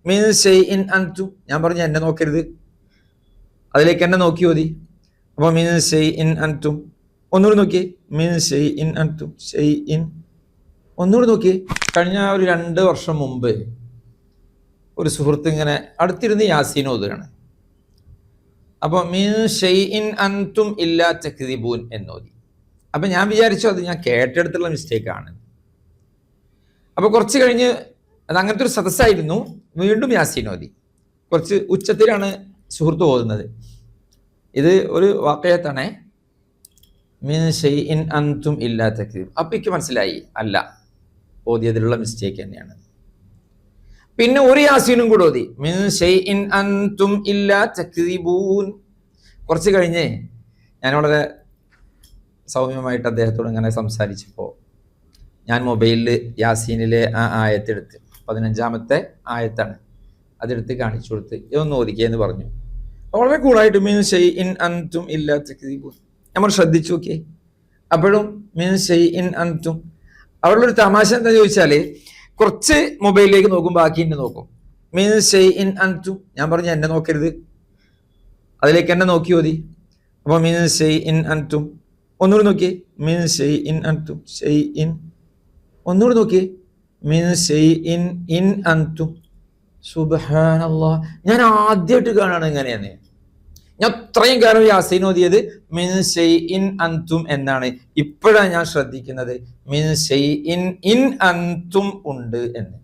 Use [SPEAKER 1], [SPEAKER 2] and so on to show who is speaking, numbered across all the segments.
[SPEAKER 1] മിൻ ഷൈഇൻ അൻതും, ഞാൻ പറഞ്ഞു എന്നെ നോക്കരുത്, അതിലേക്ക് എന്നെ നോക്കി മതി. അപ്പൊ മിൻ ഷൈഇൻ അൻതും, ഒന്നുകൂടി നോക്കി, മിൻ ഷൈഇൻ അൻതും, ഷൈഇൻ, ഒന്നുകൂടി നോക്കി. കഴിഞ്ഞ ഒരു 2 വർഷം മുമ്പ് ഒരു സുഹൃത്ത് ഇങ്ങനെ അടുത്തിരുന്ന് യാസീൻ ഓതുകയാണ്. അപ്പൊ മിൻ ഷൈഇൻ അൻതും ഇല്ലാ തക്ദിബൂൻ എന്നോതി. അപ്പൊ ഞാൻ വിചാരിച്ചു അത് ഞാൻ കേട്ടെടുത്തുള്ള മിസ്റ്റേക്കാണ്. അപ്പൊ കുറച്ച് കഴിഞ്ഞ്, അത് അങ്ങനത്തെ ഒരു സദസ്സായിരുന്നു, വീണ്ടും യാസീൻ ഓതി. കുറച്ച് ഉച്ചത്തിലാണ് സുഹൃത്ത് ഓതുന്നത്. ഇത് ഒരു വാക്കയത്താണേ, മിൻ ഷൈഇൻ അൻതും ഇല്ലാ തക്ദിബ്. അപ്പൊ എനിക്ക് മനസ്സിലായി അല്ല, ഓതിയതിലുള്ള മിസ്റ്റേക്ക് തന്നെയാണ്. പിന്നെ ഒരു യാസീനും കൂടെ ഓതി, മിൻ ഷൈഇൻ അൻതും ഇല്ലാ തക്ദിബൂൻ. കുറച്ച് കഴിഞ്ഞ് ഞാൻ വളരെ സൗമ്യമായിട്ട് അദ്ദേഹത്തോട് ഇങ്ങനെ സംസാരിച്ചപ്പോൾ ഞാൻ മൊബൈലിൽ യാസീനിലെ ആ ആയത്തെടുത്ത്, 15ാമത്തെ ആയത്താണ്, അതെടുത്ത് കാണിച്ചു കൊടുത്ത് ഇതൊന്ന് ഓദിക്കുക എന്ന് പറഞ്ഞു. വളരെ കൂളായിട്ട് മിൻ ഷൈഇൻ അൻതും ഇല്ലാ തക്ദിബൂൻ നമ്മൾ ശ്രദ്ധിച്ചു നോക്കിയേ. അപ്പോഴും മിൻ ഷൈഇൻ അൻതും. അവരുടെ ഒരു തമാശ എന്താ ചോദിച്ചാല്, കുറച്ച് മൊബൈലിലേക്ക് നോക്കും, ബാക്കി എന്നെ നോക്കും. മിൻ ഷൈഇൻ അൻതും, ഞാൻ പറഞ്ഞു എന്നെ നോക്കരുത്, അതിലേക്ക് എന്നെ നോക്കി മതി. അപ്പൊ മിൻ ഷൈഇൻ അൻതും, ഒന്നുകൂടി നോക്കി, മിൻ ഷൈഇൻ അൻതും, ഷൈഇൻ, ഒന്നുകൂടി നോക്കി, മിൻ ഷൈഇൻ ഇൻ അൻതും. സുബ്ഹാനല്ലാഹ്, ഞാൻ ആദ്യമായിട്ട് കാണാണ് ഇങ്ങനെയെന്ന്. ഞാൻ അത്രയും കാലം യാസീൻ ഓതിയത് മിൻ ഷൈഇൻ അൻതും എന്നാണ്. ഇപ്പോഴാണ് ഞാൻ ശ്രദ്ധിക്കുന്നത് മിൻ ഷൈഇൻ ഇൻ അൻതും ഉണ്ട് എന്ന്.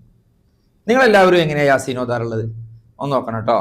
[SPEAKER 1] നിങ്ങളെല്ലാവരും എങ്ങനെയാ യാസീൻ ഓതാറുള്ളത്? ഒന്ന് നോക്കണം കേട്ടോ.